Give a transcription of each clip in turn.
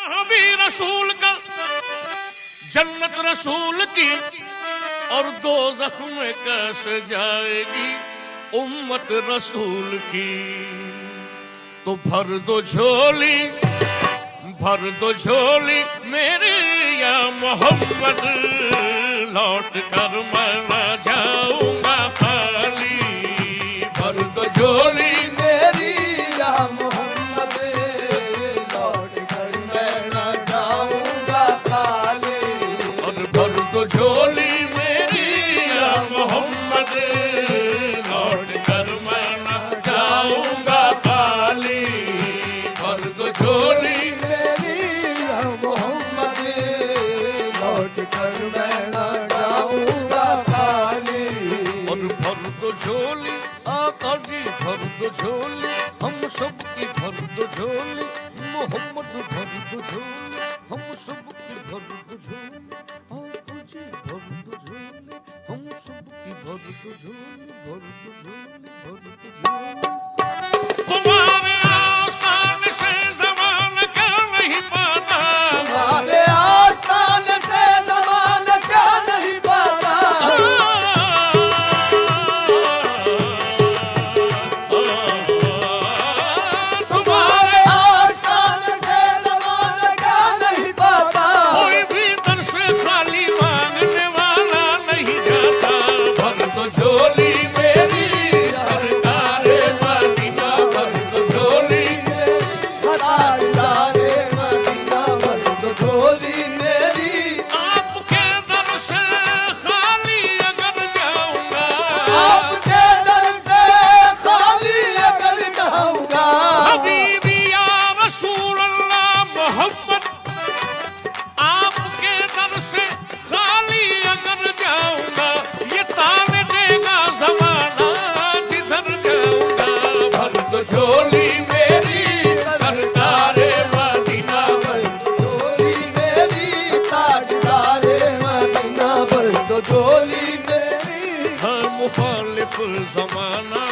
भी रसूल का, जन्नत रसूल की, और दोज़ख में कैसे जाएगी उम्मत रसूल की। तो भर दो झोली मेरे या मोहम्मद, लौट कर मैं न जाऊंगा खाली। भर दो झोली मेरी या मोहम्मद, लौट कर मैं न जाऊंगा खाली। और भर दो झोली मेरी या मोहम्मद, लौट कर मैं न जाऊंगा खाली। भर दो झोली कर मैं न जाऊंगा खाली। और भर दो झोली आका जी, भर दो झोली हम सब की, भर दो झोली मोहम्मद, भर दो झोली हम सब की, भर दो झोली आका जी, भर दो झोली हम सब की, भर दो झोली, भर दो झोली, भर दो झोली। तुम्हारे आस्थान से ज़माना क्या नहीं पाता, तुम्हारे आस्थान से ज़माना क्या नहीं पाता। तुम्हारे आस्थान से ज़माना क्या नहीं पाता। कोई भी दर से खाली मांगने वाला नहीं जाता। भर दो झोली मेरी सरकारे मदीना, भर दो झोली सरकारे मदीना, भर दो झोली मेरी। आपके दर से खाली अगर जाऊंगा, आपके दर से खाली अगर जाऊंगा। हबीबी या रसूल अल्लाह मोहम्मद, आपके दर से खाली अगर जाऊंगा, ये ताने देगा ज़माना जिधर जाऊंगा। भर दो झोली मेरी सरकारे मदीना, भर झोली मेरी ताजदारे मदीना, भर दो झोली मेरी। हर मुखालिफ ज़माना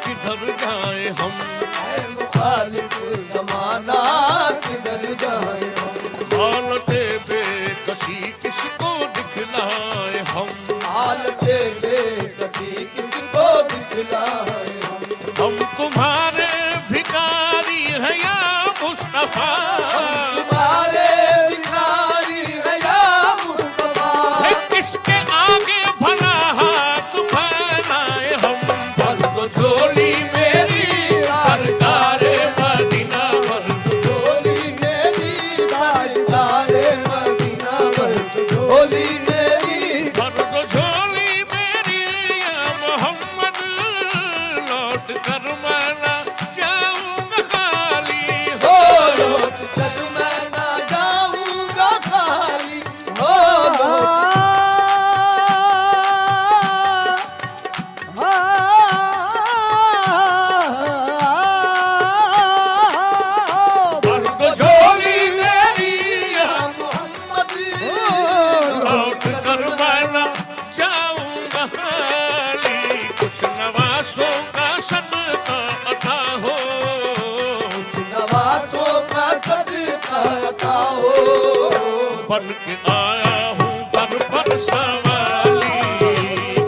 किधर जाए हम, है मुखालिफ ज़माना किधर जाए हम। हालते बेकसी किसको दिखलाए हम, हालते बेकसी किसको दिखलाए हम। हम तुम्हारे भिखारी हैं या मुस्तफा, तुम्हारे भिखारी है या मुस्तफा। है किसके आगे भला हाथ फैलाए हम। भर दो झोली मेरी सरकारे मदीना, भर दो झोली मेरी ताजदारे मदीना, भर दो झोली मेरी। भर दो झोली मेरी या मोहम्मद, लौट कर मैं न जाऊंगा खाली। हो लौट कर मैं न जाऊंगा खाली। हो भर दो झोली मेरी या मोहम्मद, लौट कर मैं न जाऊंगा खाली। कुछ नवासों का सदका अता हो, नवाज़ों का सदका अता हो। बन के आया हूँ दर पर सवाली।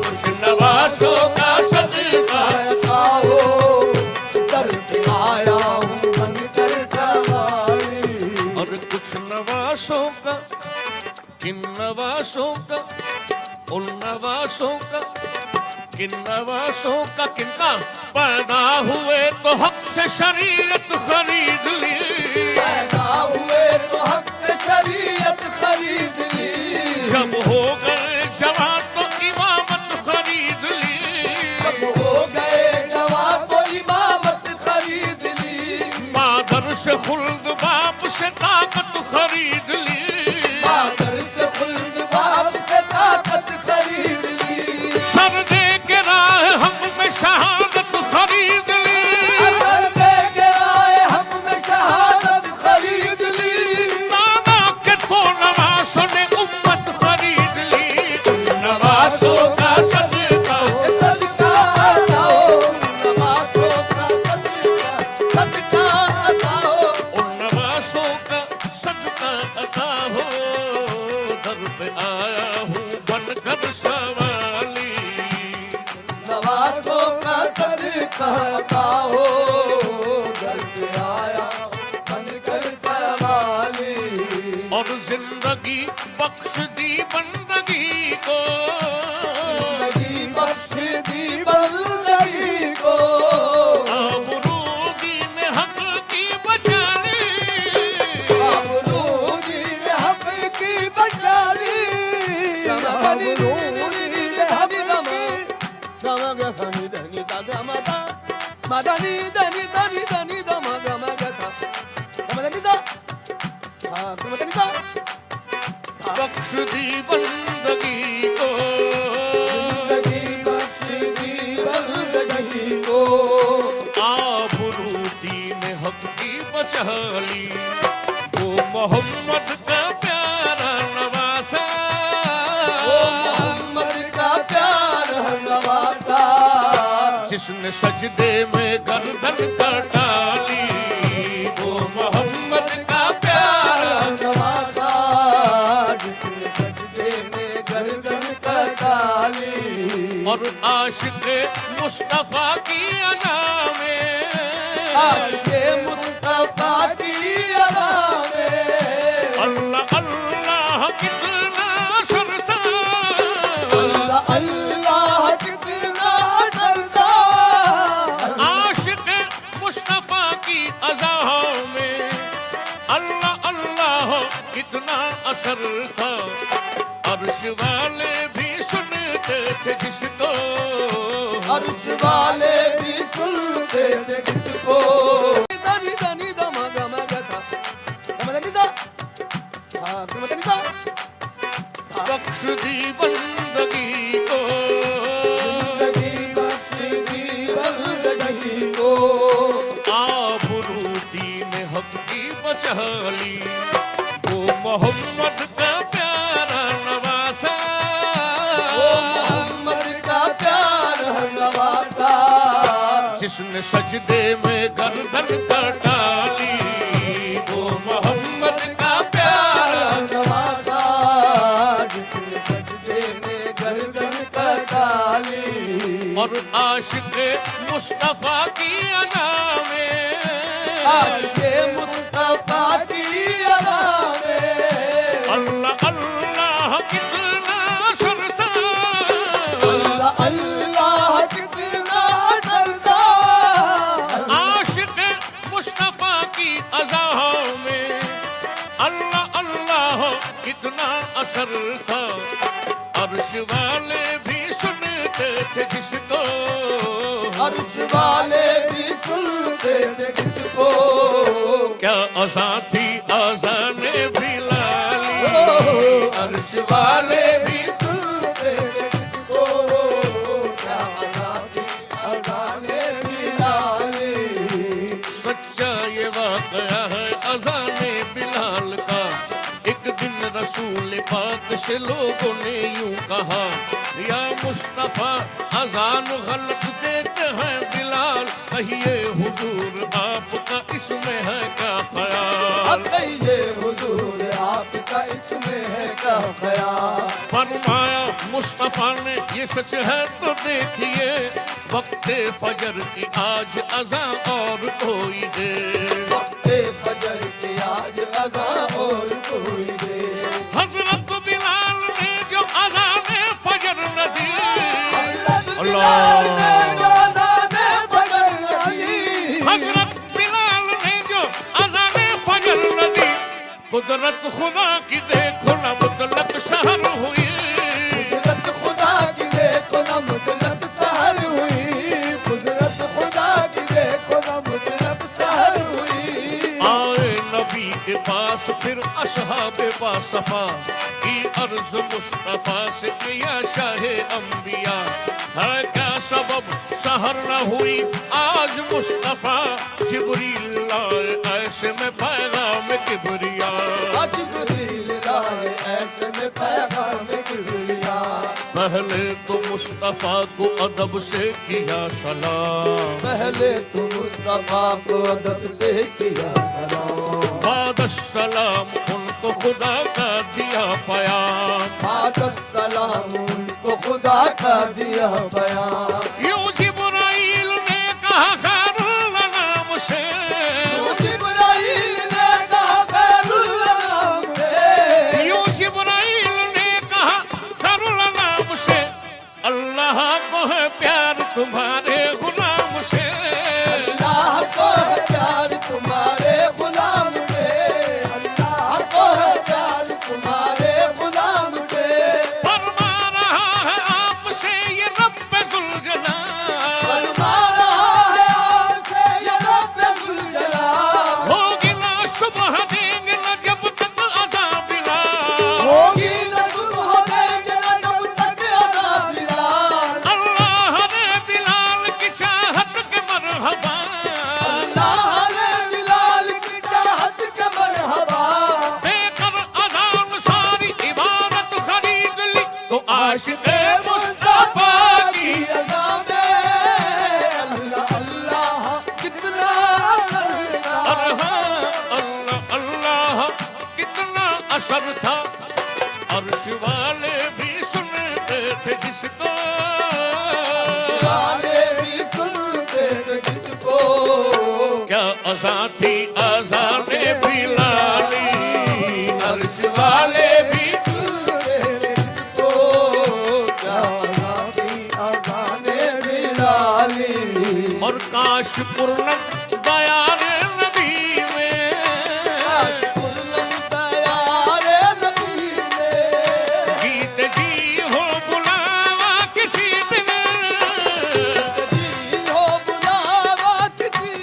कुछ नवासों का सदका, अता हो, दर पे आया हूँ बनकर सवारी। और कुछ नवासों का, किन नवासों का, उन नवासों का, किन नवासों का, किनका पैदा हुए तो हक से शरीयत खरीद ली। पैदा हुए तो हक से शरीयत खरीद ली। जब हो गए जवान तो इमामत खरीद ली। जब हो गए जवान तो इमामत खरीद ली। मादर से खुल्द बाप से ताकत खरीद ली। मादर से खुल्द बाप से ताकत खरीद ली। सर दे के राह हम में शहादत खरीद ली। अगर दे के आए हमने शहादत खरीद ली। नाना के तो नवासों ने उम्मत खरीद ली। नवासों का सदका, सदका अताओ, नवाज़ों का सदका, सदका अताओ। उन नवासों का सदका अता हो, दर पे आया हूँ बनकर सवाली। नवाजों का सदका अता हो, दर पे आया बनकर सवाली। और जिंदगी बख्श दी बंदगी को, जिंदगी बख्श दी बंदगी को, आबरूदी ने हक की बचा ली, आबरूदी ने हक की बचा ली। आबरूदी ने हक मदनी दनी दनी दनी दम गम गथा मदनी दा मदनी दा बख्श दी बंदगी को, जिंदगी बख्श दी बंदगी को, आबरूदी ने हक की बचा ली। वो मोहम्मद का प्यारा नवासा, ओ मोहम्मद का प्यारा नवासा, जिसने सजदे में गर्दन कटा ली। वो मोहम्मद का प्यारा नवासा, जिसने सजदे में गर्दन कटा ली। और आशिक मुस्तफा की अदा में, आशिक़े मुस्तफा की अदा में, अल्लाह अल्लाह कितना सरसा, अल्लाह अल्लाह कितना डरता। आशिक मुस्तफा की अदा में अल्लाह अल्लाह कितना असर था। अर्श वाले भी सुनते थे जिसको, अर्श वाले भी सुनते थे किसको। दनी दनी दम गम गथा दनी दा दनी दा बख्श दी बंदगी को, जिंदगी बख्श दी बंदगी को, आबरूदी ने हक की बचा ली। वो मोहम्मद का प्यारा नवासा, ओ मोहम्मद का प्यारा नवासा, जिसने सजदे में गर्दन कटा ली। वो मोहम्मद का प्यारा नवासा, जिसने सजदे में गर्दन कटा ली। और आशिक मुस्तफा की अदा में, आशिक़े मुस्तफा की अदा में, अल्लाह अल्लाह कितना सरसा, अल्लाह अल्लाह कितना डरता। आशिक मुस्तफा की अदा में अल्लाह अल्लाह कितना असर था। अर्श वाले भी सुनते थे जिसको, अर्श वाले भी सुनते थे किसको। क्या अज़ा थी अज़ाने बिलाली, अर्श वाले भी सुनते थे किसको। क्या अज़ा थी अज़ाने बिलाली। सच्चा ये वाक़या है अज़ाने बिलाल का। एक दिन रसूल पाक से लोगों ने यूं कहा, या मुस्तफा अज़ान गलत देते हैं बिलाल, कहिए हुजूर आपका इसमें है क्या ख्याल। कहिए हुजूर आपका इसमें है क्या ख्याल। फरमाया मुस्तफा ने ये सच है तो देखिए, वक्ते फजर की आज अज़ा और कोई दे, वक्ते फजर की आज अज़ा और कोई दे। हजरत बिलाल ने जो अज़ाने फजर न दी, बिलाल ने जो अज़ाने फजर न दी, हजरत बिलाल ने जो अज़ाने फजर न दी, कुदरत खुदा की देखो न मुतलक सहर हुई, कुदरत खुदा की देखो न मुतलक सहर हुई, कुदरत खुदा की देखो न मुतलक सहर हुई। आए नबी के पास फिर असहाबे बासफा की अर्ज मुस्तफा से किया शाहे अंबिया, है क्या सबब सहर न हुई आज मुस्तफा, जिब्रील लाए ऐसे में पैगाम किबरिया, जिब्रील लाए ऐसे में पैगाम किबरिया। पहले तो मुस्तफा को अदब से किया सलाम, पहले तो मुस्तफा को अदब से किया सलाम, बाद सलाम उनको खुदा का दिया प्याम, बाद सलाम उनको खुदा का दिया बयान। यूं जिब्राइल ने कहा खैरुल नाम से, जिब्राइल ने कहा खैरुल नाम से, यूं जिब्राइल ने कहा खैरुल नाम से, अल्लाह को है प्यार तुम्हारे गुलाम से, अल्लाह को है प्यार तुम्हारे गुलाम से, अल्लाह को है प्यार तुम्हारे गुलाम से। फरमा रहा है आपसे ये रब्बे जुल जलाल, फरमा रहा है आपसे ये रब्बे जुल जलाल, होगी ना सुबह देंगे न जब तक अज़ाब बिलाल, होगी न सुबह देंगे न जब तक अज़ाब बिलाल, अल्लाह ने बिलाल की चाहत के मरहबा, अल्लाह ने बिलाल की चाहत के मरहबा, देकर अज़ान सारी इबारत खरीद ली तो आशिक़े मुस्तफा की अज़ा में अल्लाह अल्लाह कितना करना, अल्लाह अल्लाह कितना असर था, अर्श वाले भी सुनते थे जिसको, वाले भी सुनते थे जिसको, क्या अज़ा थी अज़ाने बिलाली, अर्श वाले भी सुनते थे जिसको, क्या अज़ानी अज़ाने बिलाली। और काश पूर्णम बयान नबी में, पूर्णम दयाले नबी ने, जीते जी हो बुलावा किसी दिन, जी हो बुलावा किसी दिन,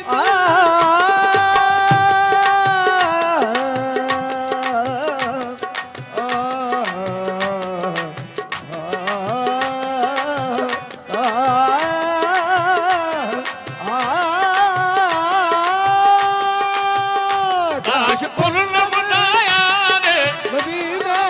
काश पूर्णम बयान नबी ने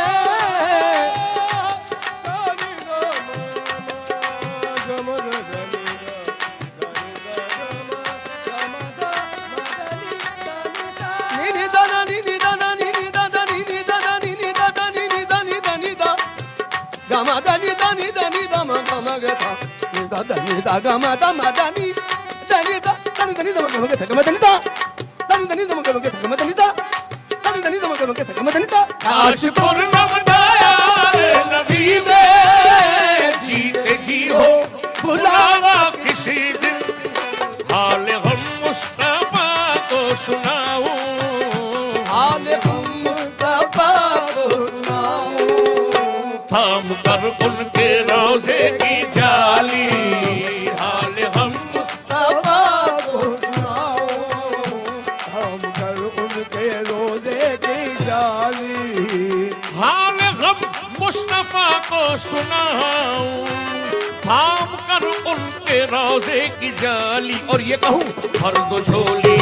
नी दाना नी दाना नी दादा नी दादा नी दादा नी दानी दानी दा गमा दानी दानी दानी दमा गमा गथा नी दादा नी दा गमा दमा दानी दानी दा दानी दानी दमा गमा गथा गमा दानी दा दानी दानी दमा गमा गथा गमा दानी दा दानी दानी दमा गमा गथा गमा दानी दा काश पूर्णम बयान नबी में, जीते जी हो बुलावा किसी दिन, हाल हम मुस्तफा को सुनाऊं, हाल हम मुस्तफा को सुनाऊं, थाम कर उनके रोजे की जाली, हाल हम मुस्तफा को सुनाऊं, हम घर उनके रोजे की जाली। हाल गम मुस्तफा को सुनाऊं, थाम कर उनके रोजे की जाली, और ये कहूँ भर दो झोली